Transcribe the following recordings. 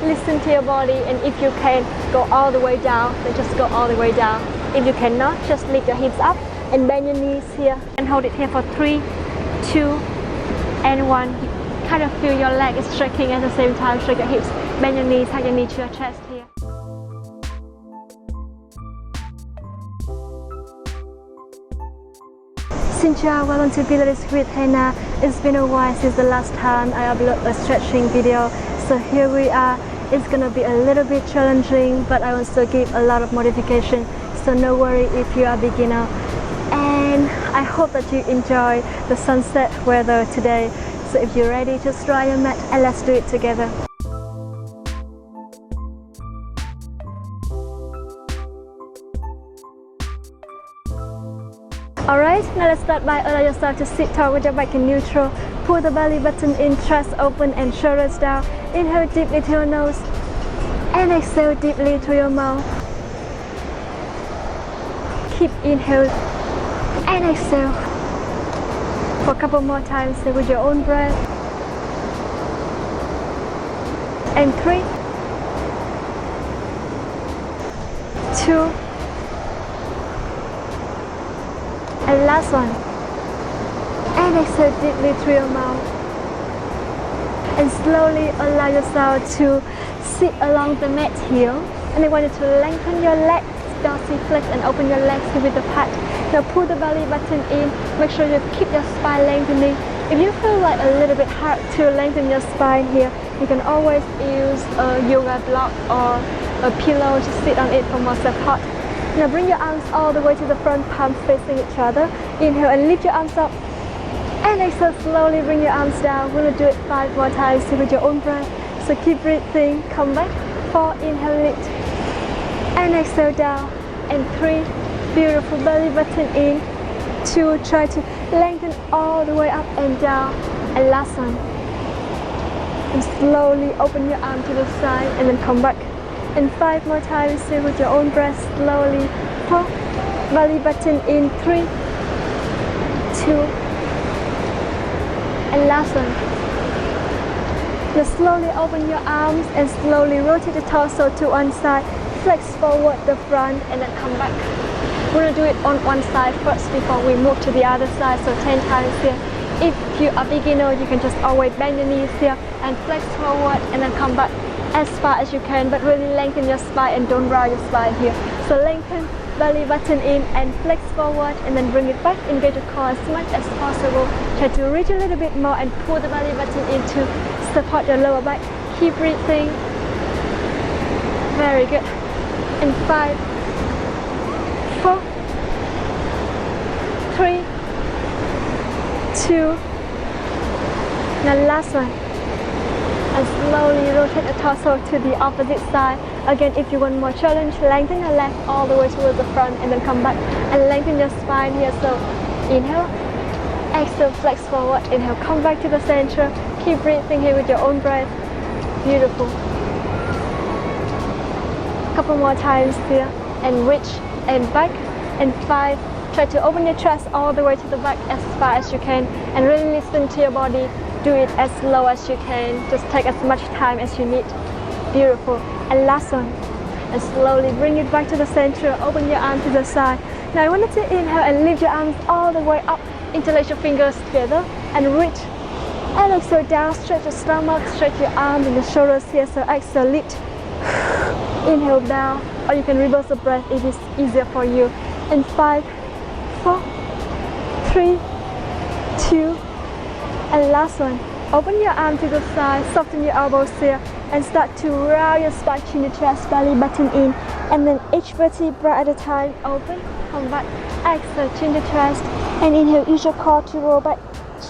listen to your body, and if you can go all the way down, then just go all the way down. If you cannot, just lift your hips up and bend your knees here and hold it here for 3, 2, and 1. Kind of feel your leg is stretching at the same time. Shake your hips, bend your knees, hug your knee to your chest here. Xin chào, welcome to Pilates with Hannah. It's been a while since the last time I uploaded a stretching video. So here we are. It's gonna be a little bit challenging, but I will still give a lot of modification. So no worry if you are a beginner. And I hope that you enjoy the sunset weather today. So if you're ready, just dry your mat and let's do it together. Alright, now let's start by allow yourself to sit tall with your back in neutral. Pull the belly button in, chest open and shoulders down. Inhale deeply to your nose and exhale deeply to your mouth. Keep inhale and exhale. For a couple more times, say with your own breath. And 3, 2, and last one. And exhale deeply through your mouth. And slowly allow yourself to sit along the mat here. And I want you to lengthen your legs, dorsiflex and open your legs with the pad. Now pull the belly button in. Make sure you keep your spine lengthening. If you feel like a little bit hard to lengthen your spine here, you can always use a yoga block or a pillow to sit on it for more support. Now bring your arms all the way to the front, palms facing each other. Inhale and lift your arms up. And exhale, slowly bring your arms down. We're gonna do it 5 more times with your own breath. So keep breathing, come back. 4, inhale, lift. And exhale down. And 3, beautiful belly button in. 2, try to lengthen all the way up and down. And last one. And slowly open your arm to the side and then come back. And 5 more times, stay with your own breath, slowly. 4, belly button in, 3, 2, and last one. Now slowly open your arms and slowly rotate the torso to one side. Flex forward the front and then come back. We're gonna do it on one side first before we move to the other side, so 10 times here. If you are beginner, you can just always bend your knees here and flex forward and then come back as far as you can, but really lengthen your spine and don't round your spine here. So lengthen, belly button in and flex forward and then bring it back, engage the core as much as possible. Try to reach a little bit more and pull the belly button in to support your lower back. Keep breathing. Very good. And 5, 4, 3, 2, now last one. And slowly rotate the torso to the opposite side. Again, if you want more challenge, lengthen your leg all the way towards the front and then come back and lengthen your spine here. So inhale, exhale, flex forward, inhale, come back to the center. Keep breathing here with your own breath. Beautiful. Couple more times here and reach and back. And 5, try to open your chest all the way to the back as far as you can and really listen to your body. Do it as slow as you can. Just take as much time as you need. Beautiful. And last one. And slowly bring it back to the center. Open your arm to the side. Now I want you to inhale and lift your arms all the way up. Interlace your fingers together and reach. And exhale down. Stretch your stomach. Stretch your arms and the shoulders here. So exhale, lift. Inhale down. Or you can reverse the breath if it's easier for you. And 5, 4, 3, 2, and last one. Open your arm to the side, soften your elbows here, and start to round your spine, chin to chest, belly button in. And then each vertebra at a time, open, come back, exhale, chin to chest, and inhale, use your core to roll back,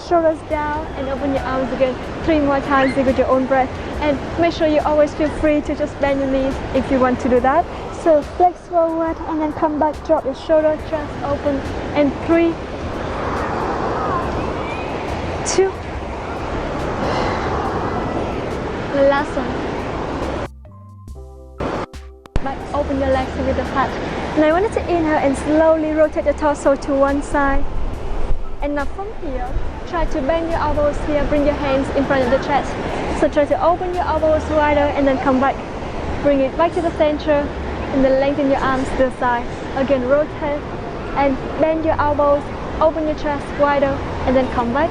shoulders down, and open your arms again. 3 more times with your own breath. And make sure you always feel free to just bend your knees if you want to do that. So flex forward and then come back, drop your shoulder, chest open, and 3, 2, the last one. Back, open your legs with the flat. Now I want you to inhale and slowly rotate the torso to one side. And now from here, try to bend your elbows here, bring your hands in front of the chest. So try to open your elbows wider and then come back. Bring it back to the center and then lengthen your arms to the side. Again, rotate and bend your elbows, open your chest wider and then come back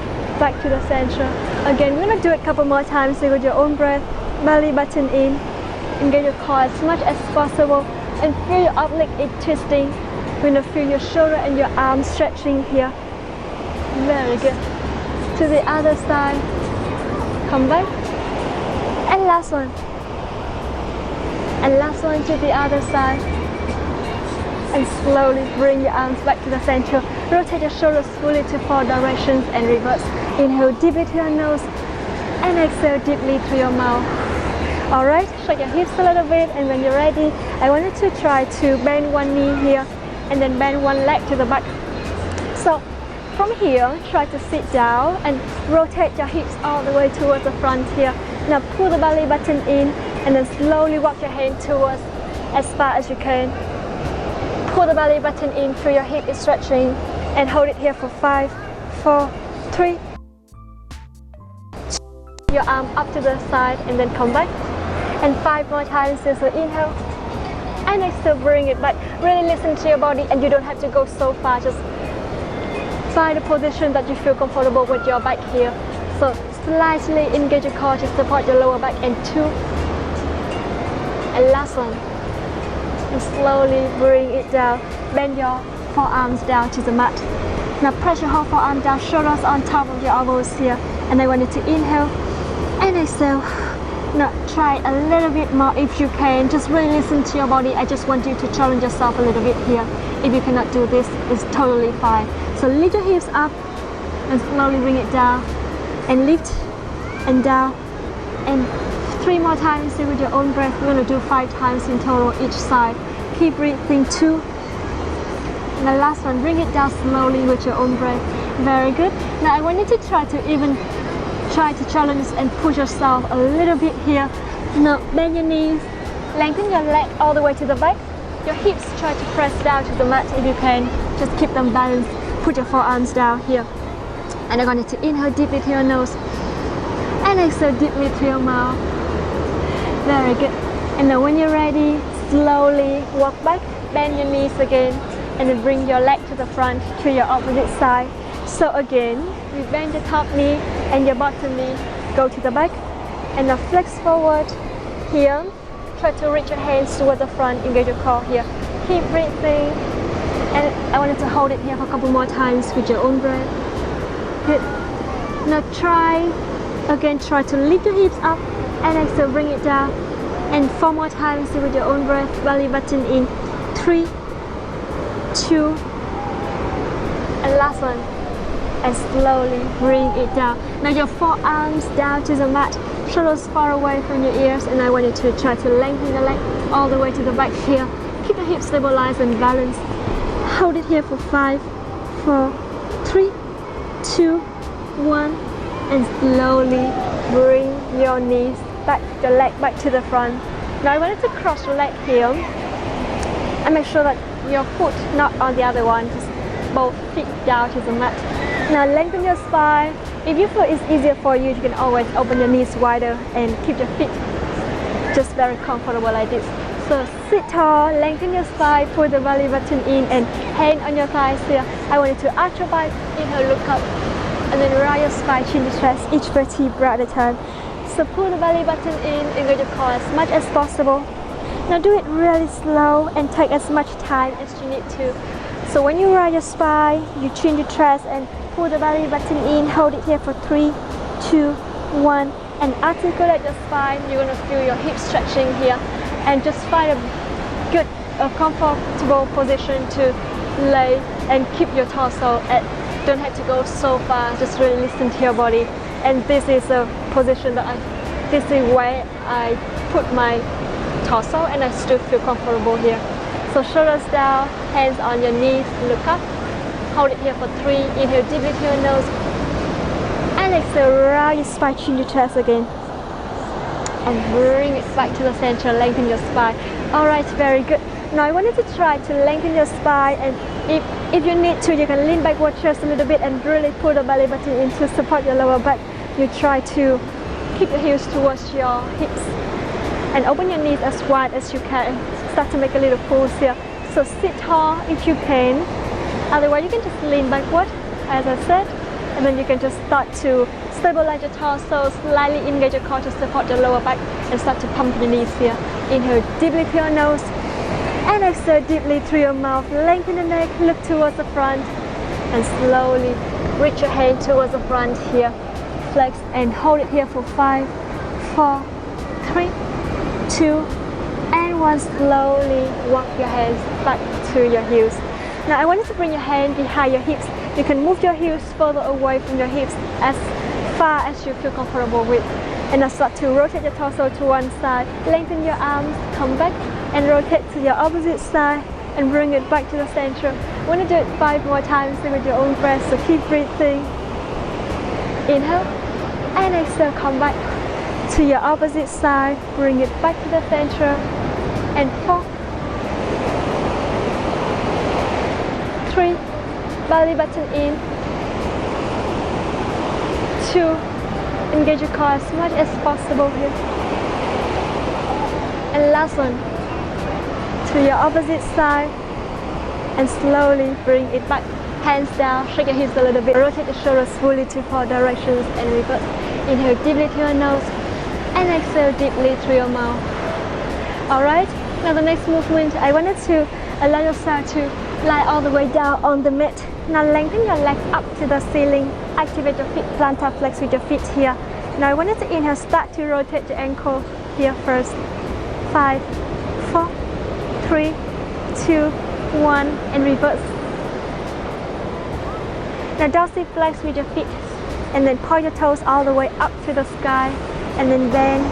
to the center. Again, we're gonna do it a couple more times with your own breath. Belly button in, engage your core as much as possible and feel your oblique twisting. We're gonna feel your shoulder and your arms stretching here. Very good. To the other side, come back. And last one. And last one to the other side. And slowly bring your arms back to the center. Rotate your shoulders fully to 4 directions and reverse. Inhale deeply through your nose and exhale deeply through your mouth. Alright, shake your hips a little bit and when you're ready, I want you to try to bend one knee here and then bend one leg to the back. So from here, try to sit down and rotate your hips all the way towards the front here. Now pull the belly button in and then slowly walk your hand towards as far as you can. Pull the belly button in through your hip stretching and hold it here for 5, 4, 3. Your arm up to the side and then come back. And 5 more times. So inhale and exhale, bring it back. Really listen to your body and you don't have to go so far. Just find a position that you feel comfortable with your back here. So slightly engage your core to support your lower back and 2. And last one. And slowly bring it down. Bend your forearms down to the mat. Now press your whole forearm down, shoulders on top of your elbows here. And I want you to inhale and exhale. Now try a little bit more if you can. Just really listen to your body. I just want you to challenge yourself a little bit here. If you cannot do this, it's totally fine. So lift your hips up and slowly bring it down. And lift and down. And 3 more times with your own breath. We're going to do 5 times in total each side. Keep breathing 2. And the last one, bring it down slowly with your own breath. Very good. Now I want you to try to challenge and push yourself a little bit here. Now bend your knees, lengthen your leg all the way to the back. Your hips try to press down to the mat if you can. Just keep them balanced. Put your forearms down here. And I want you to inhale deeply through your nose and exhale deeply through your mouth. Very good. And now when you're ready, slowly walk back, bend your knees again, and then bring your leg to the front to your opposite side. So again, we bend your top knee and your bottom knee go to the back. And now flex forward here. Try to reach your hands towards the front, engage your core here. Keep breathing. And I want you to hold it here for a couple more times with your own breath. Good. Now try to lift your hips up and exhale, bring it down. And 4 more times with your own breath, belly button in. 3, 2, and last one. And slowly bring it down. Now your forearms down to the mat, shoulders far away from your ears, and I want you to try to lengthen the leg all the way to the back here. Keep the hips stabilized and balanced. Hold it here for 5, 4, 3, 2, 1, and slowly bring your knees back, your leg back to the front. Now I want you to cross your leg here and make sure that your foot not on the other one, just both feet down to the mat. Now lengthen your spine. If you feel it's easier for you, you can always open your knees wider and keep your feet just very comfortable like this. So sit tall, lengthen your spine, pull the belly button in and hand on your thighs here. I want you to arch your back, inhale, look up, and then round your spine, chin to chest, each vertebra at a time. So pull the belly button in, engage your core as much as possible. Now do it really slow and take as much time as you need to. So when you round your spine, you chin your chest and pull the belly button in, hold it here for 3, 2, 1, and articulate your spine. You're going to feel your hips stretching here and just find a good, comfortable position to lay and keep your torso at. Don't have to go so far, just really listen to your body. And this is a position that this is where I put my torso and I still feel comfortable here. So shoulders down, hands on your knees, look up. Hold it here for 3, inhale deeply through your nose. And exhale, round your spine, chin your chest again. And bring it back to the center, lengthen your spine. Alright, very good. Now I want you to try to lengthen your spine, and if you need to, you can lean backward just a little bit and really pull the belly button in to support your lower back. You try to keep your heels towards your hips and open your knees as wide as you can. Start to make a little pulse here. So sit tall if you can. Otherwise you can just lean backward as I said, and then you can just start to stabilize your torso, slightly engage your core to support your lower back and start to pump your knees here. Inhale deeply through your nose and exhale deeply through your mouth. Lengthen the neck, look towards the front and slowly reach your hand towards the front here. Flex and hold it here for 5, 4, 3, 2, and 1. Slowly walk your hands back to your heels. Now I want you to bring your hand behind your hips. You can move your heels further away from your hips as far as you feel comfortable with. And now start to rotate your torso to one side. Lengthen your arms, come back and rotate to your opposite side and bring it back to the center. I want to do it 5 more times with your own breath, so keep breathing. Inhale and exhale, come back to your opposite side, bring it back to the center. And 4, 3, belly button in. 2, engage your core as much as possible here. And last one, to your opposite side and slowly bring it back. Hands down, shake your hips a little bit. Rotate the shoulders fully to 4 directions and reverse. Inhale deeply through your nose and exhale deeply through your mouth. Alright, now the next movement, I wanted to allow yourself to lie all the way down on the mat. Now lengthen your legs up to the ceiling. Activate your feet, plantar flex with your feet here. Now I wanted to inhale, start to rotate the ankle here first. 5, 4, 3, 2, 1, and reverse. Now dorsiflex with your feet and then point your toes all the way up to the sky and then bend.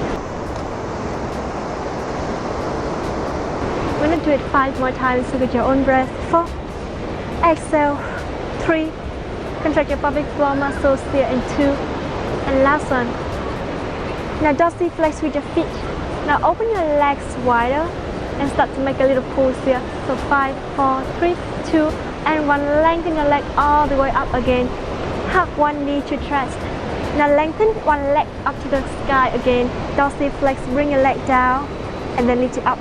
I'm going to do it 5 more times with your own breath. 4, exhale, 3, contract your pelvic floor muscles here, and 2, and last one. Now dorsiflex with your feet. Now open your legs wider and start to make a little pulse here. So 5, 4, 3, 2, and 1. Lengthen your leg all the way up again. Hug one knee to chest. Now lengthen one leg up to the sky again. Dorsiflex, bring your leg down and then lift it up.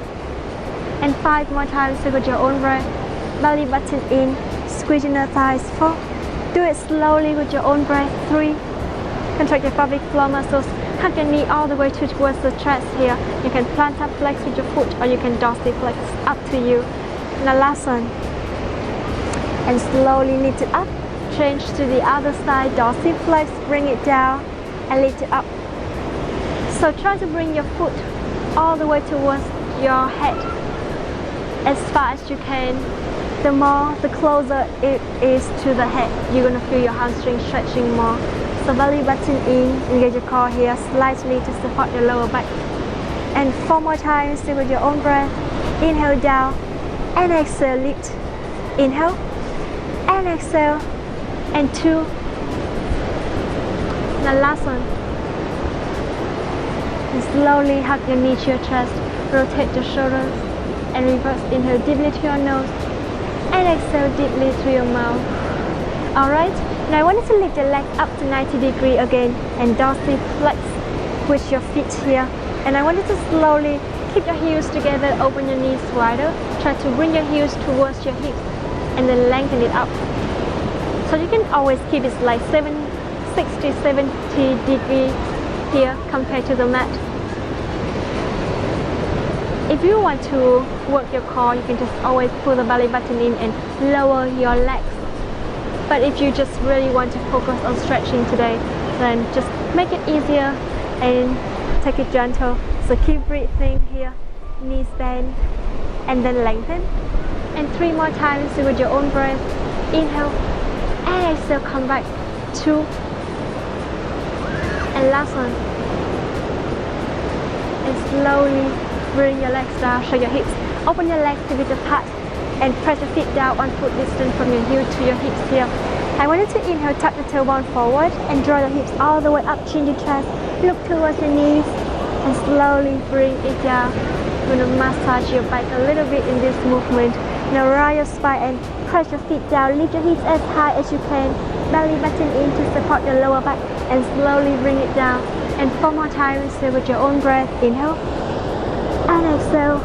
And 5 more times with your own breath. Belly button in, squeeze inner thighs. 4, do it slowly with your own breath. 3, contract your pelvic floor muscles. Hug your knee all the way towards the chest here. You can plantar flex with your foot or you can dorsiflex, up to you. Now last one. And slowly lift it up. Change to the other side, dorsiflex, bring it down and lift it up. So try to bring your foot all the way towards your head as far as you can. The closer it is to the head, you're going to feel your hamstring stretching more. So belly button in, engage your core here slightly to support your lower back. And 4 more times, do with your own breath. Inhale down and exhale, lift. Inhale and exhale, and 2. Now last one. And slowly hug your knee to your chest, rotate your shoulders and reverse. Inhale deeply through your nose and exhale deeply through your mouth. Alright, now I want you to lift your legs up to 90 degrees again and dorsiflex with your feet here. And I want you to slowly keep your heels together, open your knees wider. Try to bring your heels towards your hips and then lengthen it up. So you can always keep it like 60, 70 degrees here compared to the mat. If you want to work your core, you can just always pull the belly button in and lower your legs. But if you just really want to focus on stretching today, then just make it easier and take it gentle. So keep breathing here, knees bend and then lengthen. And 3 more times with your own breath. Inhale and exhale, come back. 2, and last one. And slowly bring your legs down, show your hips. Open your legs to be apart and press your feet down 1 foot distance from your heel to your hips here. I want you to inhale, tuck the tailbone forward and draw your hips all the way up, chin to chest. Look towards your knees and slowly bring it down. You're going to massage your back a little bit in this movement. Now roll your spine and press your feet down. Lift your hips as high as you can. Belly button in to support your lower back and slowly bring it down. And 4 more times with your own breath. Inhale and exhale.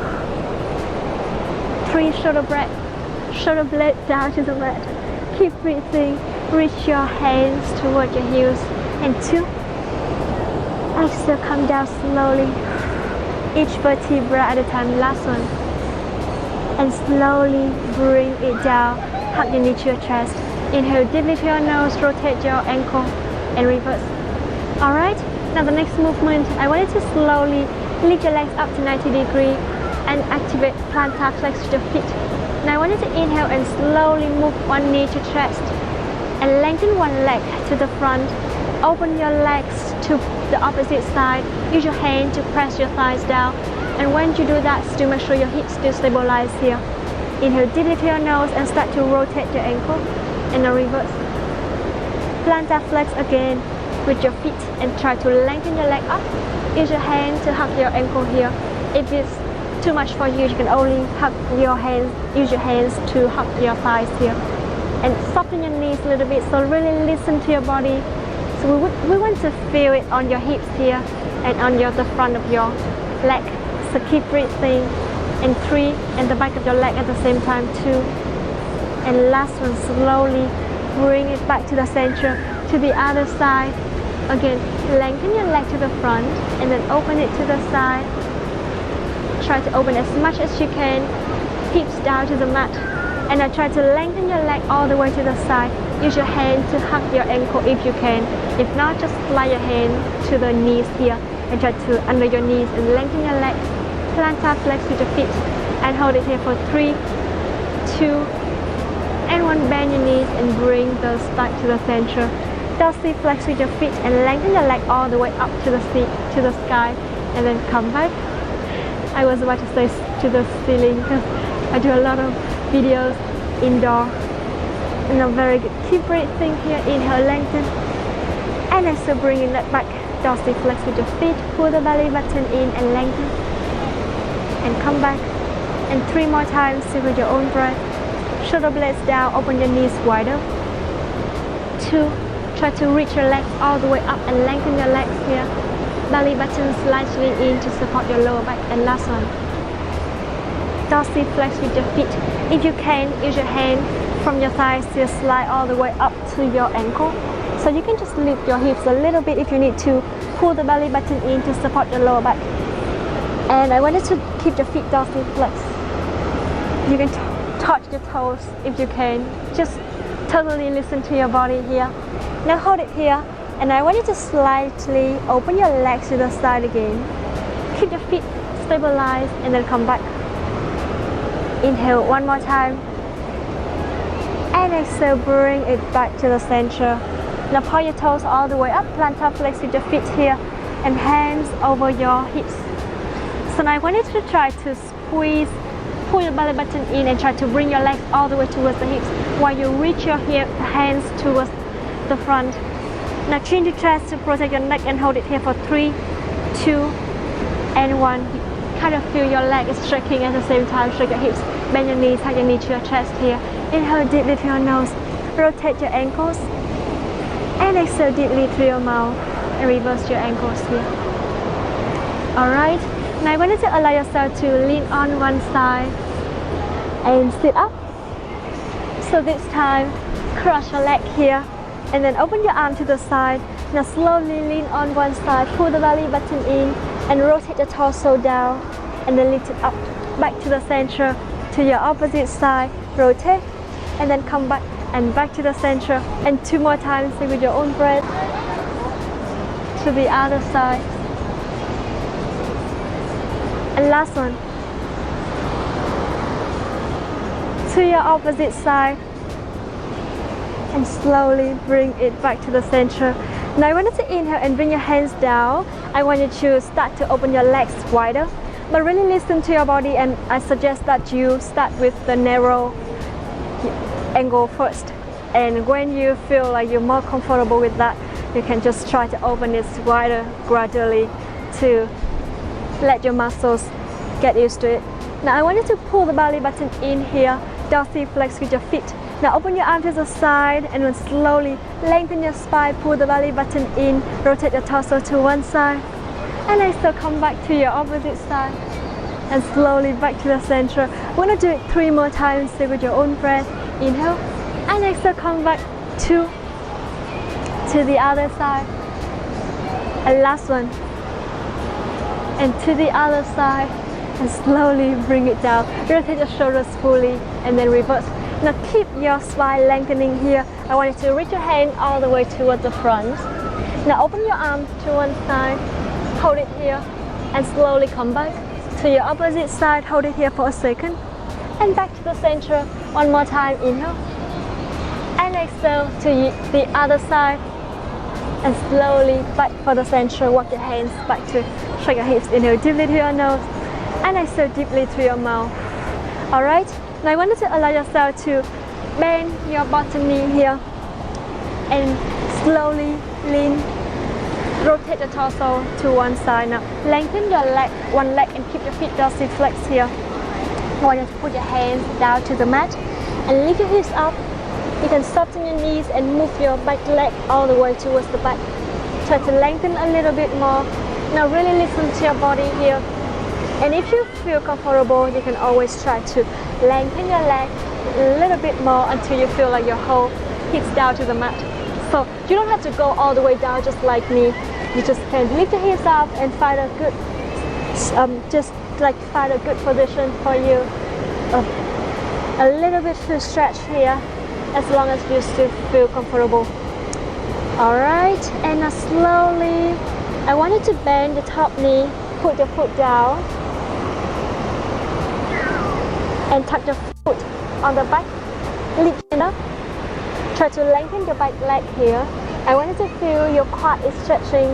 3 shoulder blades down to the mat. Keep breathing. Reach your hands toward your heels. And 2. Exhale, come down slowly. Each vertebra at a time. Last one. And slowly bring it down. Hug your knee to your chest. Inhale deeply to your nose. Rotate your ankle and reverse. Alright, now the next movement, I want you to slowly lift your legs up to 90 degrees and activate plantar flex with your feet. Now I want you to inhale and slowly move one knee to chest and lengthen one leg to the front. Open your legs to the opposite side. Use your hand to press your thighs down. And when you do that, still make sure your hips still stabilize here. Inhale deeply to your nose and start to rotate your ankle and then reverse. Plantar flex again with your feet and try to lengthen your leg up. Use your hand to hug your ankle here. If it's too much for you, you can only hug your hands, use your hands to hug your thighs here. And soften your knees a little bit, so really listen to your body. So we want to feel it on your hips here and on the front of your leg. So keep breathing. And 3, and the back of your leg at the same time. 2. And last one, slowly bring it back to the center, to the other side. Again, lengthen your leg to the front and then open it to the side. Try to open as much as you can, hips down to the mat. And now try to lengthen your leg all the way to the side. Use your hand to hug your ankle if you can. If not, just slide your hand to the knees here and try to under your knees and lengthen your leg. Plantar flex with your feet and hold it here for 3, 2, and 1. Bend your knees and bring those back to the center. Dorsal flex with your feet and lengthen your leg all the way up to the sky, and then come back. I was about to say to the ceiling because I do a lot of videos indoor. And I'm very good. Keep breathing here. Inhale, lengthen, and exhale, bringing that back. Dorsal flex with your feet. Pull the belly button in and lengthen. And come back. And 3 more times with your own breath. Shoulder blades down, open your knees wider. 2, try to reach your legs all the way up and lengthen your legs here. Belly button slightly in to support your lower back. And last one. Dorsal flex with your feet. If you can, use your hand from your thighs to slide all the way up to your ankle. So you can just lift your hips a little bit if you need to. Pull the belly button in to support your lower back. And I wanted to keep your feet dorsal flex. You can touch your toes if you can. Just totally listen to your body here. Now hold it here. And I want you to slightly open your legs to the side again. Keep your feet stabilized and then come back. Inhale 1 more time. And exhale, bring it back to the center. Now point your toes all the way up. Plantar flex with your feet here. And hands over your hips. So now I want you to try to squeeze, pull your belly button in and try to bring your legs all the way towards the hips while you reach your hands towards the front. Now chin to chest to protect your neck and hold it here for 3, 2, and 1. Kind of feel your leg is stretching at the same time. Shake your hips, bend your knees, hug your knee to your chest here. Inhale deeply through your nose, rotate your ankles, and exhale deeply through your mouth and reverse your ankles here. Alright. Now I want you to allow yourself to lean on one side and sit up. So this time, cross your leg here and then open your arm to the side. Now slowly lean on one side, pull the belly button in and rotate your torso down and then lift it up, back to the center, to your opposite side, rotate and then come back and back to the center. And 2 more times with your own breath to the other side. And last one. To your opposite side. And slowly bring it back to the center. Now I want you to inhale and bring your hands down. I want you to start to open your legs wider. But really listen to your body, and I suggest that you start with the narrow angle first. And when you feel like you're more comfortable with that, you can just try to open it wider gradually to let your muscles get used to it. Now I want you to pull the belly button in here, dorsal flex with your feet, Now open your arm to the side and then slowly lengthen your spine, pull the belly button in, rotate your torso to one side. And exhale, come back to your opposite side. And slowly back to the center. We're gonna do it 3 more times, stay with your own breath. Inhale, and exhale, come back to the other side. And last one. And to the other side. And slowly bring it down. Rotate your shoulders fully and then reverse. Now keep your spine lengthening here. I want you to reach your hand all the way towards the front. Now open your arms to one side. Hold it here. And slowly come back to your opposite side. Hold it here for a second. And back to the center. One more time. Inhale. And exhale to the other side. And slowly back for the center. Walk your hands back to shake your hips. Inhale deeply through your nose. And exhale deeply through your mouth. Alright? Now I want you to allow yourself to bend your bottom knee here. And slowly lean. Rotate the torso to one side now. Lengthen your leg, one leg, and keep your feet dorsally flexed here. I want you to put your hands down to the mat and lift your hips up. You can soften your knees and move your back leg all the way towards the back. Try to lengthen a little bit more. Now really listen to your body here. And if you feel comfortable, you can always try to lengthen your leg a little bit more until you feel like your whole hips down to the mat. So you don't have to go all the way down just like me. You just can lift your hips up and find a good, find a good position for you. A little bit to stretch here, as long as you still feel comfortable. Alright, and now slowly, I want you to bend the top knee, put your foot down, and tuck your foot on the back, lift it up. Try to lengthen your back leg here. I want you to feel your quad is stretching.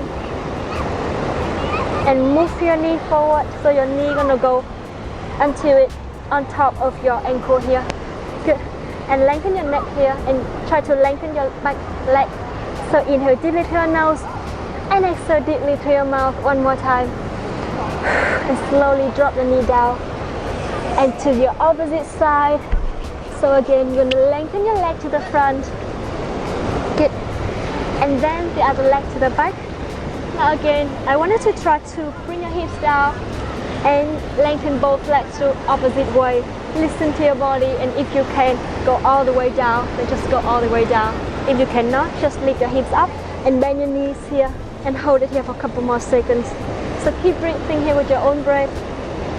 And move your knee forward, so your knee gonna go until it's on top of your ankle here. Good. And lengthen your neck here and try to lengthen your back leg. So inhale deeply through your nose and exhale deeply through your mouth. One more time. And slowly drop the knee down. And to your opposite side. So again, you're gonna lengthen your leg to the front. Good. And then the other leg to the back. Now again, I want you to try to bring your hips down and lengthen both legs to opposite way. Listen to your body, and if you can go all the way down, then just go all the way down. If you cannot, just lift your hips up and bend your knees here and hold it here for a couple more seconds. So keep breathing here with your own breath.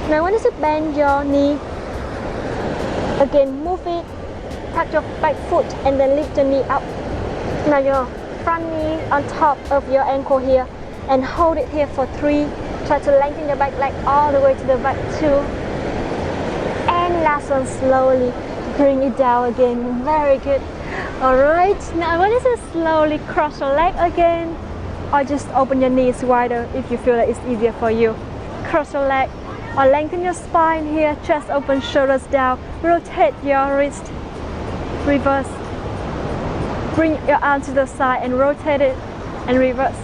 Now I want you to bend your knee. Again, move it, tuck your back foot and then lift your knee up. Now your front knee on top of your ankle here and hold it here for 3. Try to lengthen your back leg all the way to the back 2. And last one, slowly bring it down again. Very good. Alright, now I want you to slowly cross your leg again, or just open your knees wider if you feel that it's easier for you. Cross your leg or lengthen your spine here, chest open, shoulders down. Rotate your wrist, reverse. Bring your arm to the side and rotate it and reverse.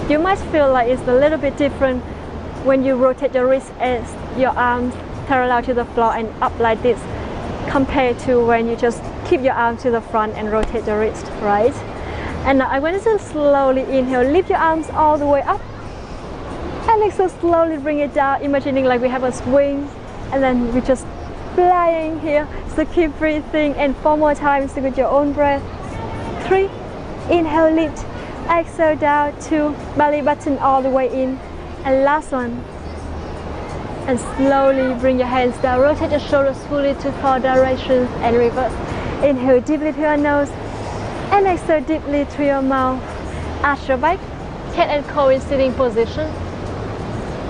You might feel like it's a little bit different when you rotate your wrist as your arms parallel to the floor and up like this, compared to when you just keep your arm to the front and rotate the wrist, right? And now I want you to slowly inhale, lift your arms all the way up, and exhale, slowly bring it down, imagining like we have a swing, and then we're just flying here. So keep breathing, and 4 more times with your own breath. 3, inhale, lift, exhale down, 2, belly button all the way in, and last one. And slowly bring your hands down, rotate your shoulders fully to 4 directions and reverse. Inhale deeply through your nose and exhale deeply through your mouth. Arch your back, head and core in sitting position.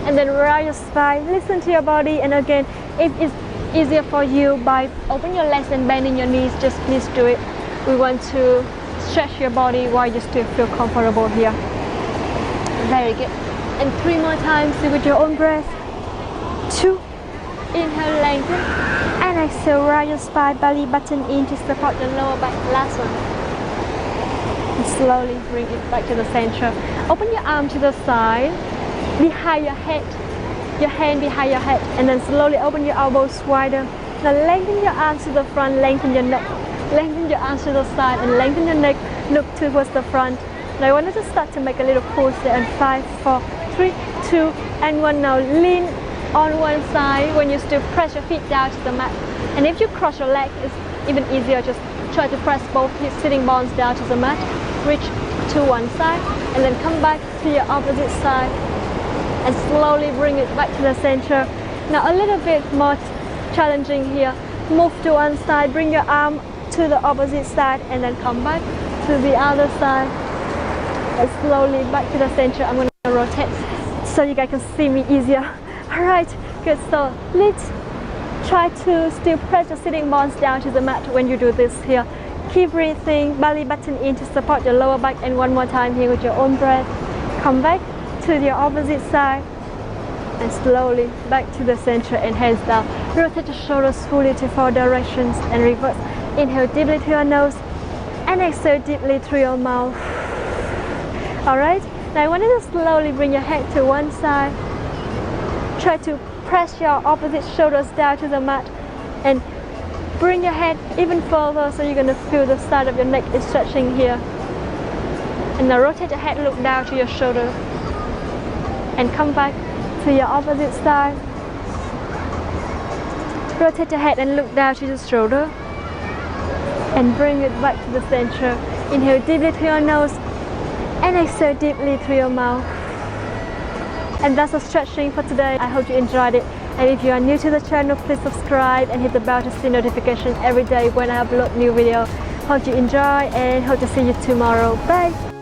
And then round your spine, listen to your body. And again, if it's easier for you by open your legs and bending your knees, just please do it. We want to stretch your body while you still feel comfortable here. Very good. And 3 more times, do with your own breath. 2, inhale, lengthen, and exhale, round your spine, belly button in to support the lower back. Last one. And slowly bring it back to the center. Open your arm to the side, behind your head, your hand behind your head, and then slowly open your elbows wider. Now lengthen your arms to the front, lengthen your neck. Lengthen your arms to the side and lengthen your neck. Look towards the front. Now I want you to start to make a little pulse there. And 5, 4, 3, 2, and 1. Now lean on one side when you still press your feet down to the mat. And if you cross your leg, it's even easier. Just try to press both sitting bones down to the mat. Reach to one side and then come back to your opposite side and slowly bring it back to the center. Now a little bit more challenging here. Move to one side, bring your arm to the opposite side and then come back to the other side and slowly back to the center. I'm going to rotate so you guys can see me easier. Alright, good. So let's try to still press your sitting bones down to the mat when you do this here. Keep breathing, belly button in to support your lower back, and one more time here with your own breath. Come back to the opposite side and slowly back to the center and hands down. Rotate the shoulders fully to 4 directions and reverse. Inhale deeply through your nose and exhale deeply through your mouth. Alright, now I want you to slowly bring your head to one side. Try to press your opposite shoulders down to the mat and bring your head even further so you're going to feel the side of your neck is stretching here. And now rotate your head, look down to your shoulder and come back to your opposite side. Rotate your head and look down to the shoulder and bring it back to the center. Inhale deeply through your nose and exhale deeply through your mouth. And that's the stretching for today. I hope you enjoyed it. And if you are new to the channel, please subscribe and hit the bell to see notifications every day when I upload new video. Hope you enjoy and hope to see you tomorrow. Bye!